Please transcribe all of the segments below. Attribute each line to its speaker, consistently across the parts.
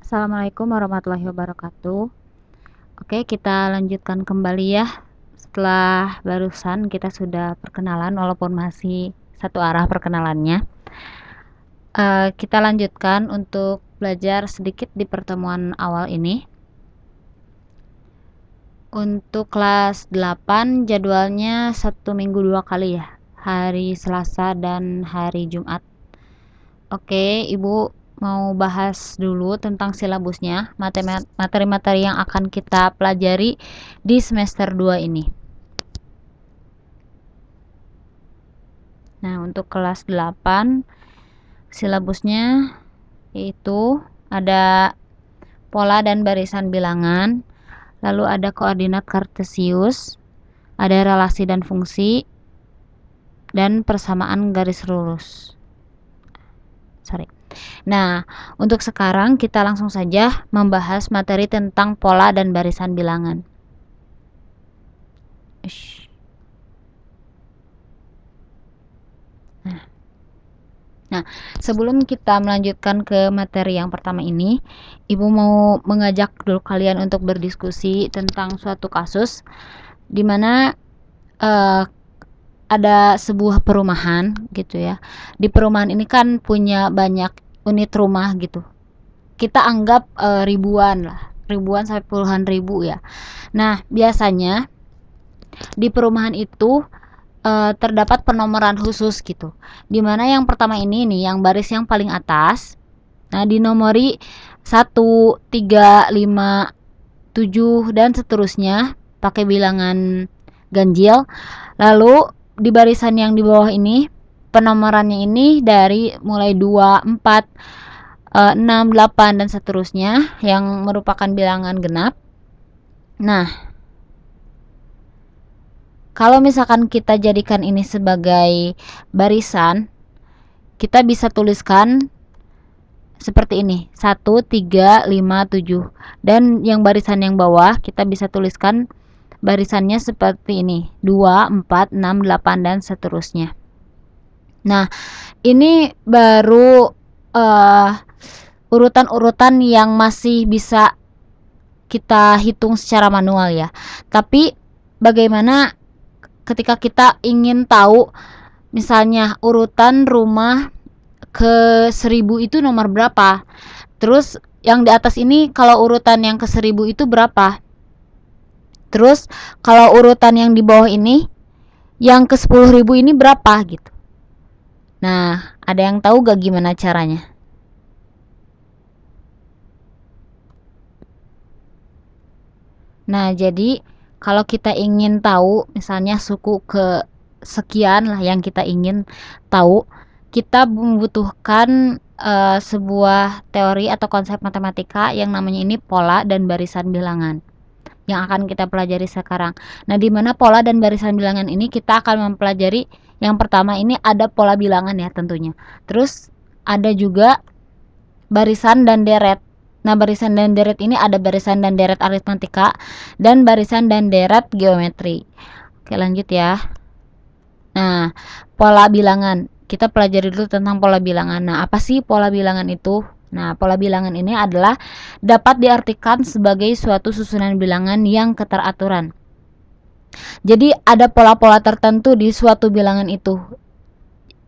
Speaker 1: Assalamualaikum warahmatullahi wabarakatuh. Oke, kita lanjutkan kembali ya. Setelah barusan kita sudah perkenalan walaupun masih satu arah perkenalannya. Kita lanjutkan untuk belajar sedikit di pertemuan awal ini. Untuk kelas 8 jadwalnya 1 minggu 2 kali ya. Hari Selasa dan hari Jumat. Oke, Ibu mau bahas dulu tentang silabusnya, materi-materi yang akan kita pelajari di semester 2 ini. Nah, untuk kelas 8 silabusnya yaitu ada pola dan barisan bilangan, lalu ada koordinat kartesius, ada relasi dan fungsi, dan persamaan garis lurus. Nah, untuk sekarang kita langsung saja membahas materi tentang pola dan barisan bilangan. Nah, sebelum kita melanjutkan ke materi yang pertama ini, Ibu mau mengajak dulu kalian untuk berdiskusi tentang suatu kasus di mana ada sebuah perumahan gitu ya. Di perumahan ini kan punya banyak unit rumah gitu. Kita anggap ribuan sampai puluhan ribu ya. Nah, biasanya di perumahan itu terdapat penomoran khusus gitu, dimana yang pertama ini nih, yang baris yang paling atas, nah dinomori 1, 3, 5, 7 dan seterusnya pakai bilangan ganjil. Lalu di barisan yang di bawah ini penomorannya ini dari mulai 2, 4, 6, 8 dan seterusnya yang merupakan bilangan genap. Nah, kalau misalkan kita jadikan ini sebagai barisan, kita bisa tuliskan seperti ini, 1, 3, 5, 7. Dan yang barisan yang bawah kita bisa tuliskan barisannya seperti ini, 2, 4, 6, 8 dan seterusnya. Nah, ini baru urutan-urutan yang masih bisa kita hitung secara manual ya. Tapi bagaimana ketika kita ingin tahu misalnya urutan rumah ke 1000 itu nomor berapa, terus yang di atas ini kalau urutan yang ke 1000 itu berapa, terus kalau urutan yang di bawah ini yang ke 10.000 ini berapa gitu. Nah, ada yang tahu gak gimana caranya? Nah, jadi kalau kita ingin tahu misalnya suku ke sekian lah yang kita ingin tahu, kita membutuhkan sebuah teori atau konsep matematika yang namanya ini pola dan barisan bilangan yang akan kita pelajari sekarang. Nah, di mana pola dan barisan bilangan ini kita akan mempelajari yang pertama ini ada pola bilangan ya tentunya. Terus ada juga barisan dan deret. Nah, barisan dan deret ini ada barisan dan deret aritmatika dan barisan dan deret geometri. Oke, lanjut ya. Nah, pola bilangan. Kita pelajari dulu tentang pola bilangan. Nah, apa sih pola bilangan itu? Nah, pola bilangan ini adalah dapat diartikan sebagai suatu susunan bilangan yang keteraturan. Jadi, ada pola-pola tertentu di suatu bilangan itu.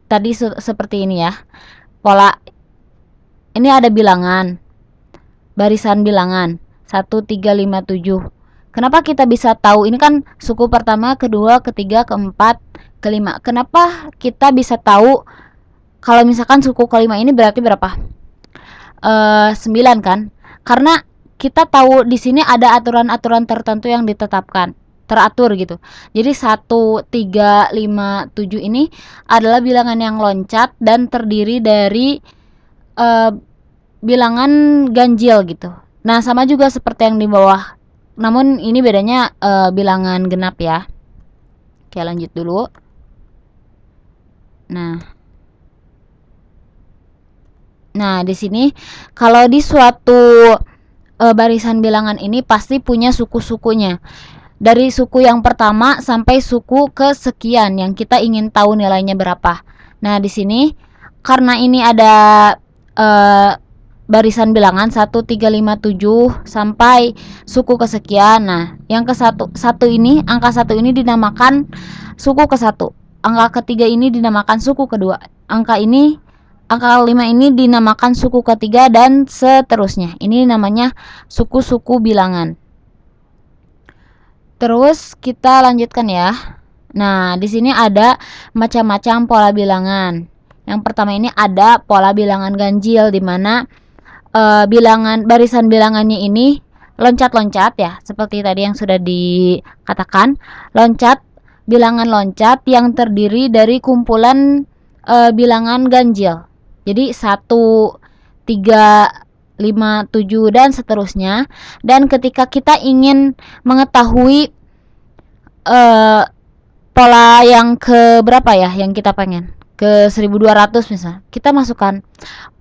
Speaker 1: Tadi seperti ini ya. Pola ini ada bilangan, barisan bilangan 1, 3, 5, 7. Kenapa kita bisa tahu ini kan suku pertama, kedua, ketiga, keempat, kelima. Kenapa kita bisa tahu kalau misalkan suku kelima ini berarti berapa? 9 kan? Karena kita tahu di sini ada aturan-aturan tertentu yang ditetapkan, teratur gitu. Jadi 1, 3, 5, 7 ini adalah bilangan yang loncat dan terdiri dari bilangan ganjil gitu. Nah, sama juga seperti yang di bawah. Namun ini bedanya bilangan genap ya. Oke, lanjut dulu. Nah, di sini kalau di suatu barisan bilangan ini pasti punya suku-sukunya. Dari suku yang pertama sampai suku ke sekian yang kita ingin tahu nilainya berapa. Nah, di sini karena ini ada barisan bilangan 1, 3, 5, 7 sampai suku kesekian. Nah, yang ke satu ini, angka 1 ini dinamakan suku ke-1. Angka ketiga ini dinamakan suku kedua. Angka 5 ini dinamakan suku ketiga dan seterusnya. Ini namanya suku-suku bilangan. Terus kita lanjutkan ya. Nah, di sini ada macam-macam pola bilangan. Yang pertama ini ada pola bilangan ganjil, di mana barisan bilangannya ini loncat-loncat ya, seperti tadi yang sudah dikatakan, bilangan loncat yang terdiri dari kumpulan bilangan ganjil. Jadi 1, 3, 5, 7 dan seterusnya. Dan ketika kita ingin mengetahui pola yang ke berapa ya yang kita pengen, ke 1200 misalnya, kita masukkan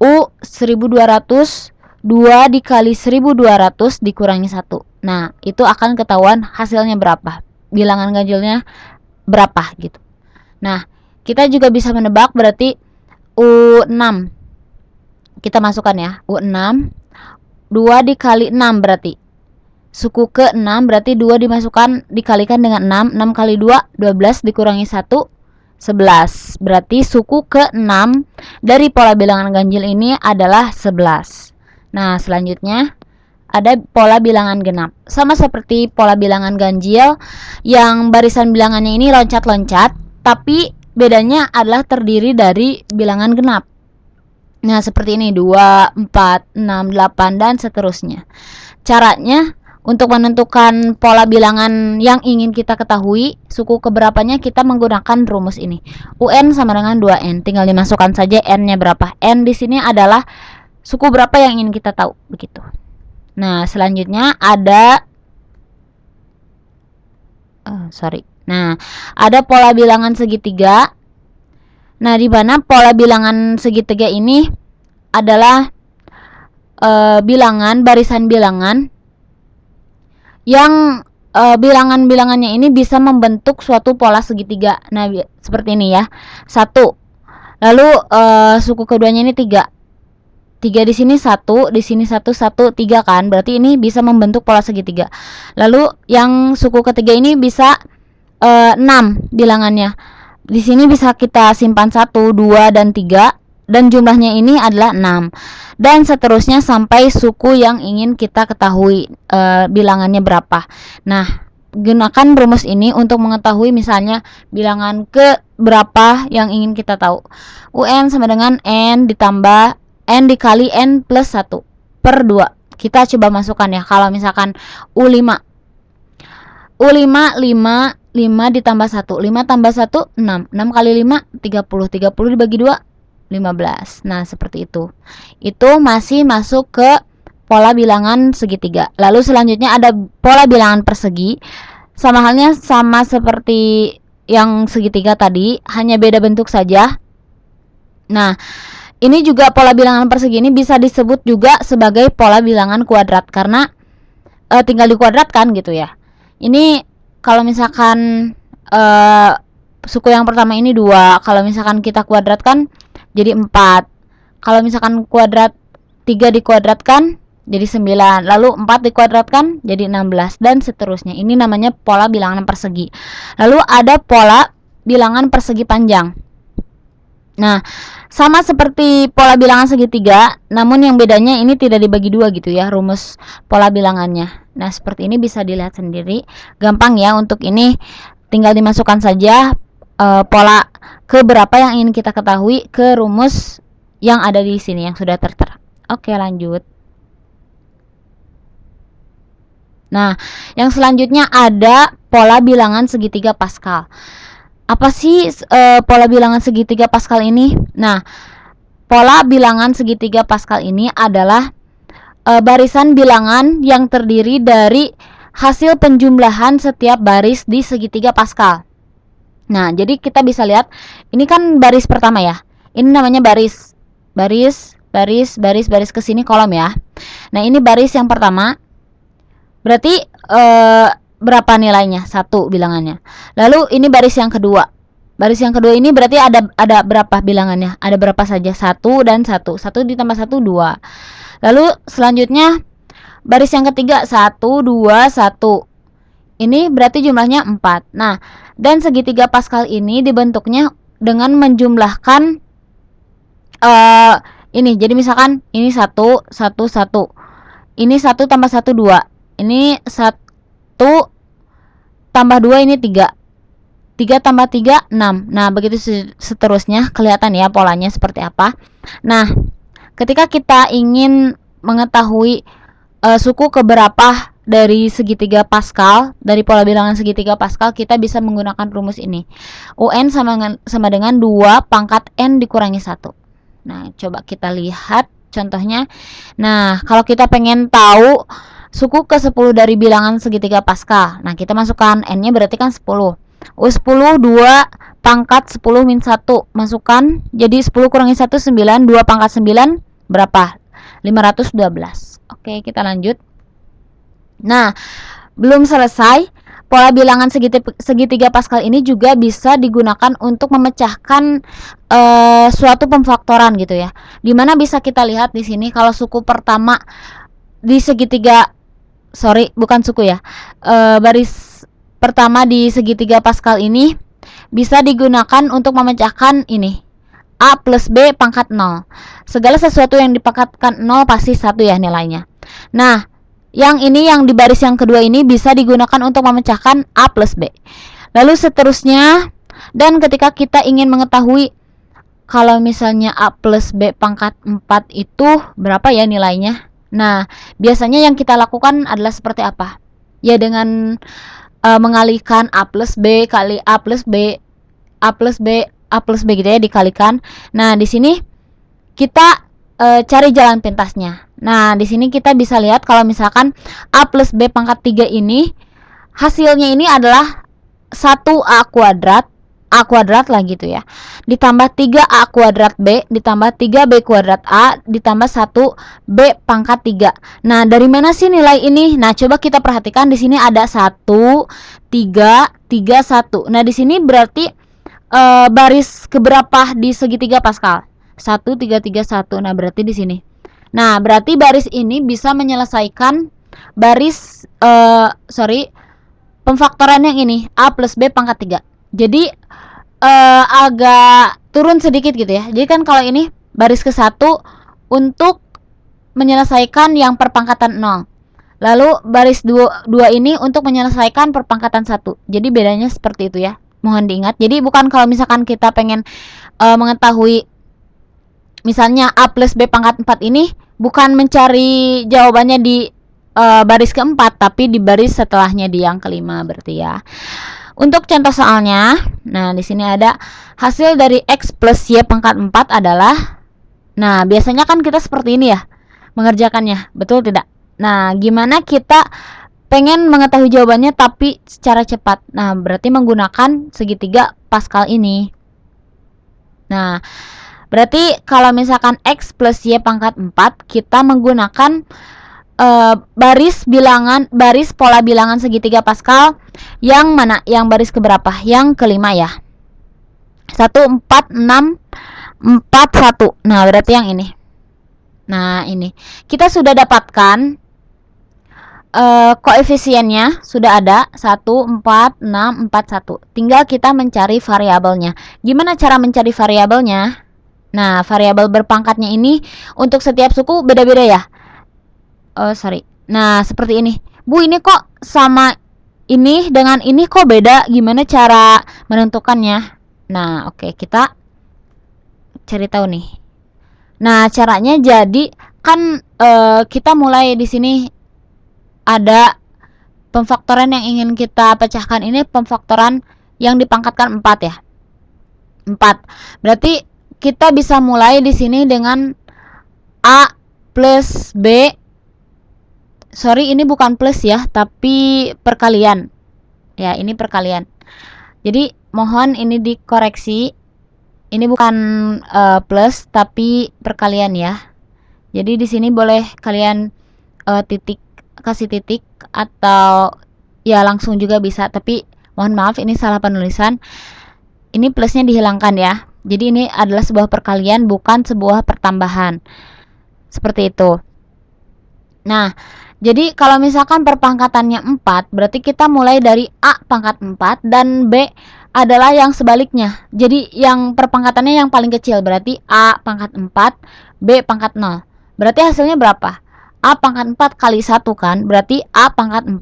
Speaker 1: U 1200 2 dikali 1200 dikurangi 1. Nah, itu akan ketahuan hasilnya berapa, bilangan ganjilnya berapa gitu. Nah, kita juga bisa menebak, berarti U6 kita masukkan ya, U6 2 dikali 6 berarti suku ke-6, berarti 2 dimasukkan dikalikan dengan 6. 6 kali 2 12 dikurangi 1 11. Berarti suku ke-6 dari pola bilangan ganjil ini adalah 11. Nah, selanjutnya ada pola bilangan genap. Sama seperti pola bilangan ganjil yang barisan bilangannya ini loncat-loncat, tapi bedanya adalah terdiri dari bilangan genap. Nah, seperti ini 2, 4, 6, 8 dan seterusnya. Caranya untuk menentukan pola bilangan yang ingin kita ketahui, suku keberapanya, kita menggunakan rumus ini. UN sama dengan 2N. Tinggal dimasukkan saja N-nya berapa. N di sini adalah suku berapa yang ingin kita tahu, begitu. Nah, selanjutnya ada Nah, ada pola bilangan segitiga. Nah, di mana pola bilangan segitiga ini adalah barisan bilangan yang bilangan-bilangannya ini bisa membentuk suatu pola segitiga. Nah, seperti ini ya. 1. Lalu suku keduanya ini 3. 3 di sini 1, di sini 1, 1, 3 kan. Berarti ini bisa membentuk pola segitiga. Lalu yang suku ketiga ini bisa 6 bilangannya. Di sini bisa kita simpan 1, 2 dan 3 dan jumlahnya ini adalah 6. Dan seterusnya sampai suku yang ingin kita ketahui bilangannya berapa. Nah, gunakan rumus ini untuk mengetahui misalnya bilangan ke berapa yang ingin kita tahu. UN sama dengan N ditambah N dikali N plus 1 per 2. Kita coba masukkan ya. Kalau misalkan U5 5 ditambah 1, 5 tambah 1 6. 6 kali 5 30. 30 dibagi 2 15. Nah, seperti itu. Itu masih masuk ke pola bilangan segitiga. Lalu selanjutnya ada pola bilangan persegi. Sama halnya sama seperti yang segitiga tadi, hanya beda bentuk saja. Nah, ini juga pola bilangan persegi ini bisa disebut juga sebagai pola bilangan kuadrat karena tinggal dikuadratkan gitu ya. Ini kalau misalkan suku yang pertama ini 2, kalau misalkan kita kuadratkan jadi 4. Kalau misalkan kuadrat 3 dikuadratkan jadi 9. Lalu 4 dikuadratkan jadi 16 dan seterusnya. Ini namanya pola bilangan persegi. Lalu ada pola bilangan persegi panjang. Nah, sama seperti pola bilangan segitiga, namun yang bedanya ini tidak dibagi 2 gitu ya, rumus pola bilangannya. Nah, seperti ini bisa dilihat sendiri. Gampang ya, untuk ini tinggal dimasukkan saja pola ke berapa yang ingin kita ketahui ke rumus yang ada di sini yang sudah tertera. Oke, lanjut. Nah, yang selanjutnya ada pola bilangan segitiga Pascal. Apa sih pola bilangan segitiga Pascal ini? Nah, pola bilangan segitiga Pascal ini adalah barisan bilangan yang terdiri dari hasil penjumlahan setiap baris di segitiga Pascal. Nah, jadi kita bisa lihat, ini kan baris pertama ya. Ini namanya baris ke sini kolom ya. Nah, ini baris yang pertama. Berarti berapa nilainya? 1 bilangannya. Lalu ini baris yang kedua. Baris yang kedua ini berarti ada berapa bilangannya? Ada berapa saja? 1 dan 1. 1 ditambah 1 2. Lalu selanjutnya baris yang ketiga 1, 2, 1. Ini berarti jumlahnya 4. Nah, dan segitiga Pascal ini dibentuknya dengan menjumlahkan ini. Jadi misalkan ini 1, 1, 1. Ini 1 tambah 1, 2. Ini 1 tambah 2, ini 3. 3 tambah 3, 6. Nah, begitu seterusnya. Kelihatan ya polanya seperti apa. Nah, ketika kita ingin mengetahui suku keberapa dari segitiga Pascal, dari pola bilangan segitiga Pascal, kita bisa menggunakan rumus ini. UN sama dengan 2 pangkat N dikurangi 1. Nah, coba kita lihat contohnya. Nah, kalau kita pengen tahu suku ke-10 dari bilangan segitiga Pascal, nah kita masukkan N-nya berarti kan 10. 10, 2 pangkat 10 min 1. Masukkan, jadi 10 kurangi 1, 9. 2 pangkat 9 berapa? 512. Oke, kita lanjut. Nah, belum selesai. Pola bilangan segitiga Pascal ini juga bisa digunakan untuk memecahkan suatu pemfaktoran gitu ya. Dimana bisa kita lihat di sini kalau suku pertama di segitiga, bukan suku ya, baris pertama di segitiga Pascal ini bisa digunakan untuk memecahkan ini. A plus B pangkat 0. Segala sesuatu yang dipangkatkan 0 pasti 1 ya nilainya. Nah, yang ini yang di baris yang kedua ini bisa digunakan untuk memecahkan A plus B. Lalu seterusnya, dan ketika kita ingin mengetahui kalau misalnya A plus B pangkat 4 itu berapa ya nilainya. Nah, biasanya yang kita lakukan adalah seperti apa? Ya dengan mengalihkan A plus B kali A plus B, A plus B, A plus B gitu ya, dikalikan. Nah, di sini kita cari jalan pintasnya. Nah, di sini kita bisa lihat kalau misalkan A plus B pangkat 3 ini hasilnya ini adalah 1A kuadrat, A kuadrat lah gitu ya, ditambah 3A kuadrat B, ditambah 3B kuadrat A, ditambah 1B pangkat 3. Nah, dari mana sih nilai ini? Nah, coba kita perhatikan di sini ada 1, 3, 3, 1. Nah, di sini berarti baris keberapa di segitiga Pascal? 1, 3, 3, 1. Nah, berarti di sini. Nah, berarti baris ini bisa menyelesaikan baris pemfaktoran yang ini, A plus B pangkat 3. Jadi agak turun sedikit gitu ya. Jadi kan kalau ini baris ke-1 untuk menyelesaikan yang perpangkatan 0. Lalu baris 2 ini untuk menyelesaikan perpangkatan 1. Jadi bedanya seperti itu ya. Mohon diingat. Jadi bukan kalau misalkan kita pengen mengetahui misalnya A plus B pangkat 4 ini, bukan mencari jawabannya di baris keempat, tapi di baris setelahnya, di yang kelima berarti ya. Untuk contoh soalnya, nah di sini ada hasil dari X plus Y pangkat 4 adalah, nah biasanya kan kita seperti ini ya mengerjakannya, betul tidak? Nah, gimana kita pengen mengetahui jawabannya tapi secara cepat? Nah, berarti menggunakan segitiga Pascal ini. Nah, berarti kalau misalkan X plus Y pangkat 4, kita menggunakan baris pola bilangan segitiga Pascal yang mana? Yang baris keberapa? Yang kelima ya. 1, 4, 6, 4, 1. Nah, berarti yang ini. Nah, ini. Kita sudah dapatkan koefisiennya sudah ada 1, 4, 6, 4, 1. Tinggal kita mencari variabelnya. Gimana cara mencari variabelnya? Nah, variabel berpangkatnya ini untuk setiap suku beda-beda ya. Nah, seperti ini. Bu, ini kok sama ini dengan ini kok beda? Gimana cara menentukannya? Nah, oke, kita cari tahu nih. Nah, caranya jadi kan kita mulai di sini ada pemfaktoran yang ingin kita pecahkan, ini pemfaktoran yang dipangkatkan 4 ya. 4. Berarti kita bisa mulai di sini dengan A plus B. Ini bukan plus ya, tapi perkalian. Ya, ini perkalian. Jadi, mohon ini dikoreksi. Ini bukan plus, tapi perkalian ya. Jadi di sini boleh kalian kasih titik atau ya langsung juga bisa. Tapi mohon maaf, ini salah penulisan. Ini plusnya dihilangkan ya. Jadi ini adalah sebuah perkalian, bukan sebuah pertambahan. Seperti itu. Nah, jadi kalau misalkan perpangkatannya 4, berarti kita mulai dari A pangkat 4 dan B adalah yang sebaliknya. Jadi yang perpangkatannya yang paling kecil, berarti A pangkat 4, B pangkat 0. Berarti hasilnya berapa? A pangkat 4 kali 1 kan, berarti A pangkat 4.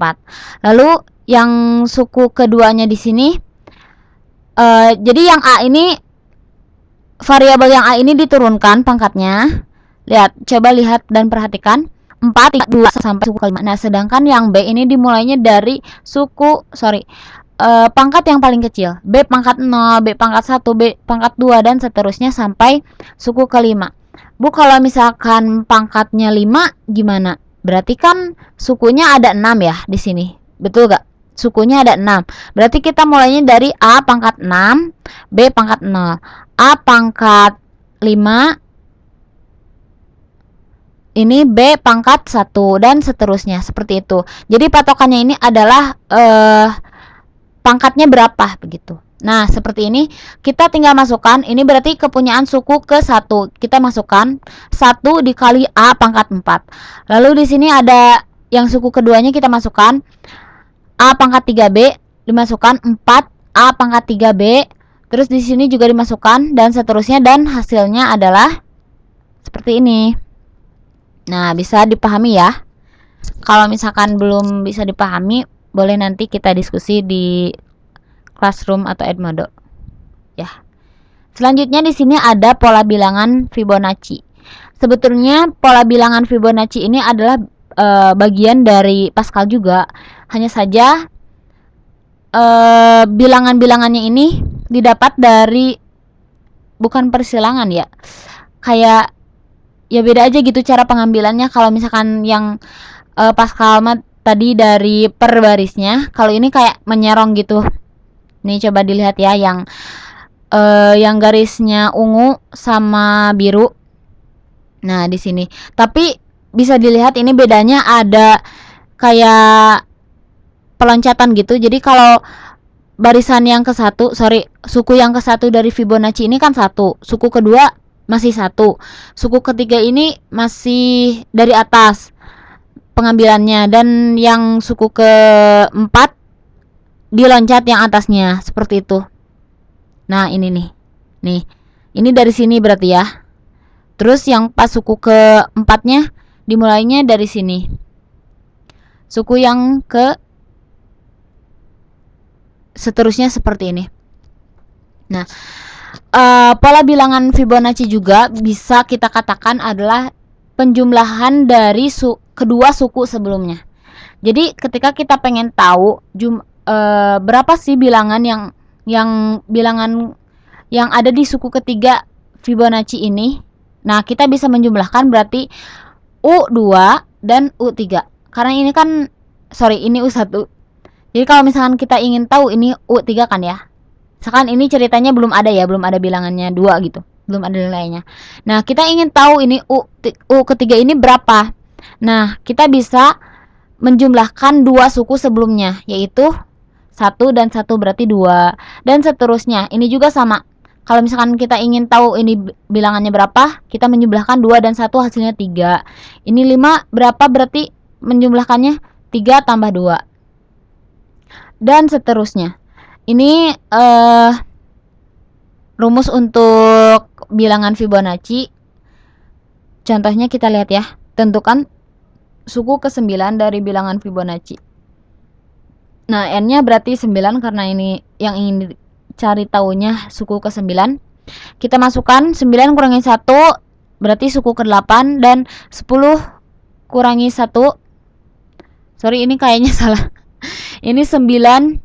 Speaker 1: Lalu yang suku keduanya di sini, jadi yang A ini, variabel yang A ini diturunkan pangkatnya. Coba lihat dan perhatikan. 4, 3, 2 sampai suku kelima. Nah, sedangkan yang B ini dimulainya dari pangkat yang paling kecil. B pangkat 0, B pangkat 1, B pangkat 2 dan seterusnya sampai suku kelima. Bu, kalau misalkan pangkatnya 5 gimana? Berarti kan sukunya ada 6 ya di sini. Betul gak? Sukunya ada 6. Berarti kita mulainya dari A pangkat 6, B pangkat 0. A pangkat 5, ini B pangkat 1 dan seterusnya seperti itu. Jadi patokannya ini adalah pangkatnya berapa begitu. Nah, seperti ini kita tinggal masukkan, ini berarti kepunyaan suku ke 1. Kita masukkan 1 dikali A pangkat 4. Lalu di sini ada yang suku keduanya, kita masukkan A pangkat 3B, dimasukkan 4 A pangkat 3B. Terus di sini juga dimasukkan dan seterusnya, dan hasilnya adalah seperti ini. Nah, bisa dipahami ya. Kalau misalkan belum bisa dipahami, boleh nanti kita diskusi di Classroom atau Edmodo. Ya. Selanjutnya di sini ada pola bilangan Fibonacci. Sebetulnya pola bilangan Fibonacci ini adalah bagian dari Pascal juga. Hanya saja bilangan-bilangannya ini didapat dari, bukan persilangan ya. Kayak ya beda aja gitu cara pengambilannya. Kalau misalkan yang Pascal tadi dari per barisnya, kalau ini kayak menyerong gitu. Nih coba dilihat ya, yang garisnya ungu sama biru. Nah, di sini. Tapi bisa dilihat ini bedanya ada kayak peloncatan gitu. Jadi kalau barisan yang suku yang ke-1 dari Fibonacci ini kan 1. Suku kedua masih 1. Suku ketiga ini masih dari atas pengambilannya, dan yang suku keempat diloncat yang atasnya seperti itu. Nah, ini nih. Nih. Ini dari sini berarti ya. Terus yang pas suku keempatnya dimulainya dari sini. Suku yang ke seterusnya seperti ini. Nah, pola bilangan Fibonacci juga bisa kita katakan adalah penjumlahan dari kedua suku sebelumnya. Jadi ketika kita pengen tahu berapa sih bilangan bilangan yang ada di suku ketiga Fibonacci ini, nah kita bisa menjumlahkan berarti U2 dan U3. Karena ini kan ini U1. Jadi kalau misalkan kita ingin tahu ini U3 kan ya. Misalkan ini ceritanya belum ada bilangannya 2 gitu. Belum ada nilainya. Nah, kita ingin tahu ini U ketiga ini berapa. Nah, kita bisa menjumlahkan dua suku sebelumnya, yaitu 1 dan 1 berarti 2. Dan seterusnya. Ini juga sama. Kalau misalkan kita ingin tahu ini bilangannya berapa, kita menjumlahkan 2 dan 1 hasilnya 3. Ini 5 berapa berarti menjumlahkannya 3 tambah 2. Dan seterusnya. Ini rumus untuk bilangan Fibonacci. Contohnya kita lihat ya. Tentukan suku ke-9 dari bilangan Fibonacci. Nah, N-nya berarti 9 karena ini yang ingin dicari tahunya suku ke-9. Kita masukkan 9 kurangi 1 berarti suku ke-8, dan 10 kurangi 1. Ini kayaknya salah. Ini 9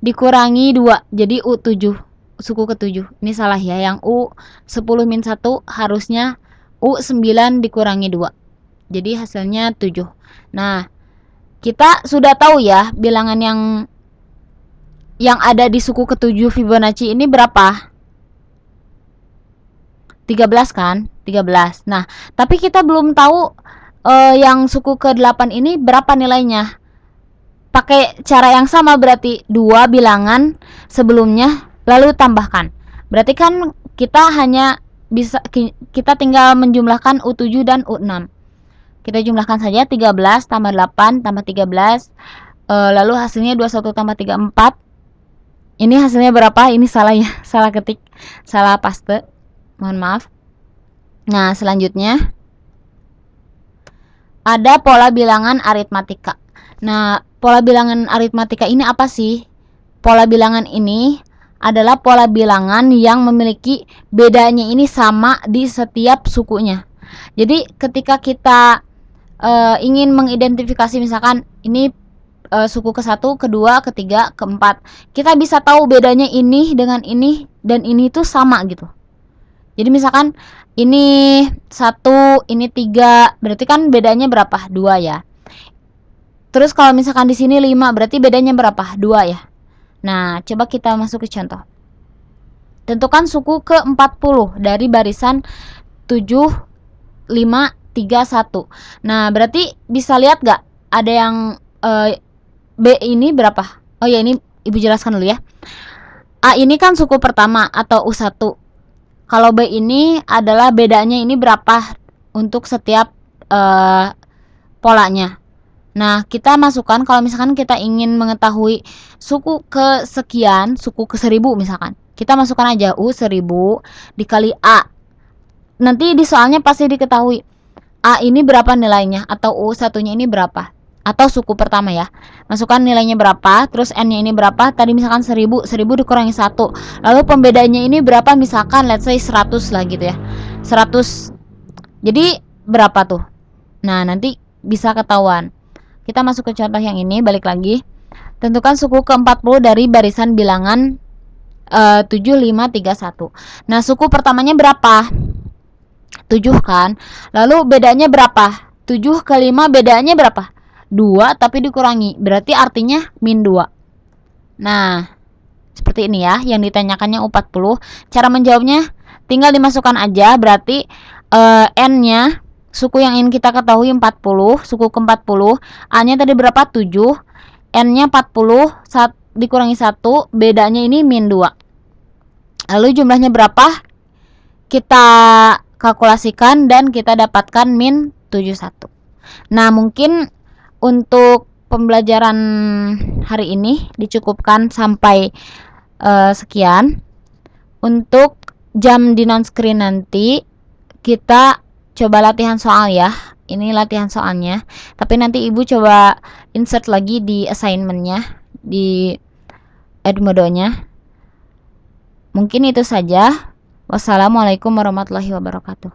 Speaker 1: dikurangi 2, jadi U7, suku ke-7. Ini salah ya, yang U10 min 1 harusnya U9 dikurangi 2. Jadi hasilnya 7. Nah, kita sudah tahu ya bilangan yang ada di suku ke-7 Fibonacci ini berapa? 13 kan? 13. Nah, tapi kita belum tahu yang suku ke-8 ini berapa nilainya. Pakai cara yang sama, berarti 2 bilangan sebelumnya lalu tambahkan. Berarti kan kita tinggal menjumlahkan U7 dan U6. Kita jumlahkan saja 13 tambah 8 tambah 13. Lalu hasilnya 21 tambah 34. Ini hasilnya berapa? Ini salah ya, salah ketik, salah paste. Mohon maaf. Nah, selanjutnya ada pola bilangan aritmatika. Nah, pola bilangan aritmatika ini apa sih? Pola bilangan ini adalah pola bilangan yang memiliki bedanya ini sama di setiap sukunya. Jadi ketika kita ingin mengidentifikasi misalkan ini suku ke-1, ke-2, ke-3, ke-4, kita bisa tahu bedanya ini dengan ini dan ini tuh sama gitu. Jadi misalkan ini 1, ini 3, berarti kan bedanya berapa? 2 ya. Terus kalau misalkan di sini 5, berarti bedanya berapa? 2 ya. Nah, coba kita masuk ke contoh. Tentukan suku ke-40 dari barisan 7, 5, 3, 1. Nah, berarti bisa lihat gak? Ada yang B ini berapa? Oh ya, ini Ibu jelaskan dulu ya. A ini kan suku pertama atau U1. Kalau B ini adalah bedanya ini berapa untuk setiap polanya. Nah, kita masukkan kalau misalkan kita ingin mengetahui suku kesekian, suku ke-1000 misalkan. Kita masukkan aja U1000 dikali A. Nanti di soalnya pasti diketahui A ini berapa nilainya atau U1-nya ini berapa. Atau suku pertama ya. Masukkan nilainya berapa, terus N-nya ini berapa. Tadi misalkan 1000, 1000 dikurangi 1. Lalu pembedanya ini berapa, misalkan let's say 100 lah gitu ya. 100. Jadi berapa tuh? Nah, nanti bisa ketahuan. Kita masuk ke contoh yang ini, balik lagi. Tentukan suku ke-40 dari barisan bilangan 7, 5, 3, 1. Nah, suku pertamanya berapa? 7 kan. Lalu bedanya berapa? 7 ke 5 bedanya berapa? 2 tapi dikurangi. Berarti artinya min 2. Nah, seperti ini ya yang ditanyakannya U40. Cara menjawabnya tinggal dimasukkan aja. Berarti N-nya suku yang ingin kita ketahui 40, suku ke-40, A-nya tadi berapa? 7, N-nya 40, dikurangi 1, bedanya ini min 2. Lalu jumlahnya berapa? Kita kalkulasikan dan kita dapatkan min 71. Nah, mungkin untuk pembelajaran hari ini dicukupkan sampai sekian. Untuk jam di non-screen nanti kita coba latihan soal ya. Ini latihan soalnya. Tapi nanti Ibu coba insert lagi di assignment-nya, di Edmodo-nya. Mungkin itu saja. Wassalamualaikum warahmatullahi wabarakatuh.